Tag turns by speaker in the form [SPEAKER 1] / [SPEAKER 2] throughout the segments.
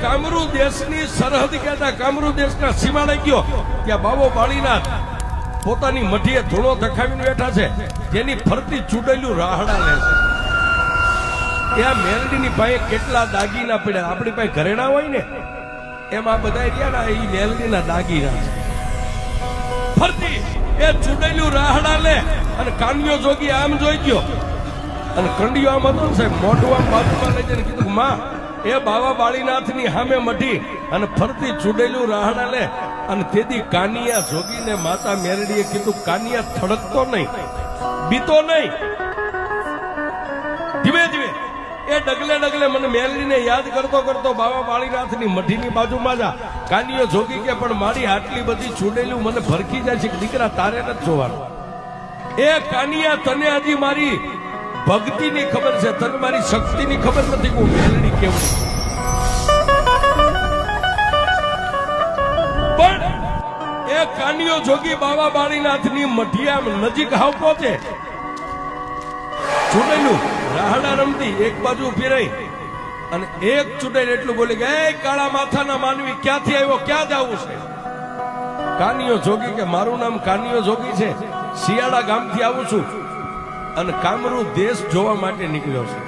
[SPEAKER 1] કામરૂ દેશની સરહદ કહેતા કામરૂ દેશના સીમાડે ગયો ત્યાં બાબો બાળીનાથ પોતાની મઢીએ ધૂળો ધખાવીને બેઠા છે, જેની ફરતી ચૂડેલું રાહડા લે છે. ત્યાં મેલડીની પાસે કેટલા દાગીના પડ્યા, આપણી પાસે ઘરેણા હોય ને એમાં બધા રહ્યા ને, એ મેલડીના દાગીના છે. ફરતી એ ચૂડેલું રાહડા લે અને કાન્યો જોગી આમ જોઈ ગયો અને કંડિયો આમ હતો ને સાહેબ, મોઢું આમ બાજુમાં લઈ જઈને કીધું માં એ બાબા બાળીનાથની સામે મઢી અને ફરતી ચૂડેલું રાહડા લે. અને તેથી કાનિયા જોગીને માતા મેરડીએ કીધું કાનિયા થડકતો નહીં, બીતો નહીં, ધીમે ધીમે એ ડગલે ડગલે મને મેરડીને યાદ કરતો કરતો બાબા બાળીનાથની મઢીની બાજુમાં જા. કાનિયો જોગી કે પણ મારી આટલી બધી ચૂડેલું મને ભરખી જાય છે કે દીકરા તારે નથી જોવાનું. એ કાનિયા તને હજી મારી ભક્તિની ખબર છે, તને મારી શક્તિની ખબર નથી કે હું મેલડી કેવું. પણ એ કાનિયો જોગી બાબા બાળીનાથની મઢિયા નજીક હાવ પહોંચે, ચૂડેલું રાહડા રમતી એક બાજુ ઉભી રહી અને એક ચૂડેલ એટલું બોલી કે એ કાળા માથાના માનવી ક્યાંથી આવ્યો, ક્યાં જવું છે? કાનિયો જોગી કે મારું નામ કાનિયો જોગી છે, શિયાળા ગામથી આવું છું અને કામરૂ દેશ જોવા માટે નીકળ્યો છે.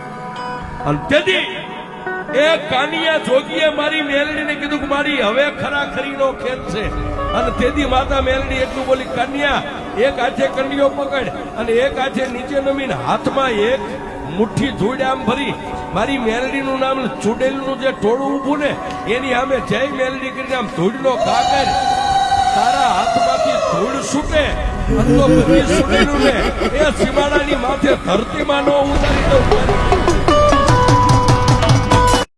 [SPEAKER 1] અને તેથી એ કાનિયા જોગીએ મારી મેલડીને કીધું કે મારી હવે ખરાખરીનો ખેલ છે. અને તેથી માતા મેલડી એટલું બોલી કન્યા એક હાથે કંડિયો પકડ અને એક હાથે નીચે નમીને હાથમાં એક મુઠ્ઠી ધૂળ આમ ભરી મારી મેલડીનું નામ ચૂડેલનું જે ટોળું ઊભું ને એની સામે જય મેલડી કરીને આમ ધૂળનો ઘા કર. તારા હાથમાંથી ધૂળ છૂટે અને તો બધી ચૂડેલું ને એ સીમાડાની માથે ધરતીમાં નો ઉતારી દઉં.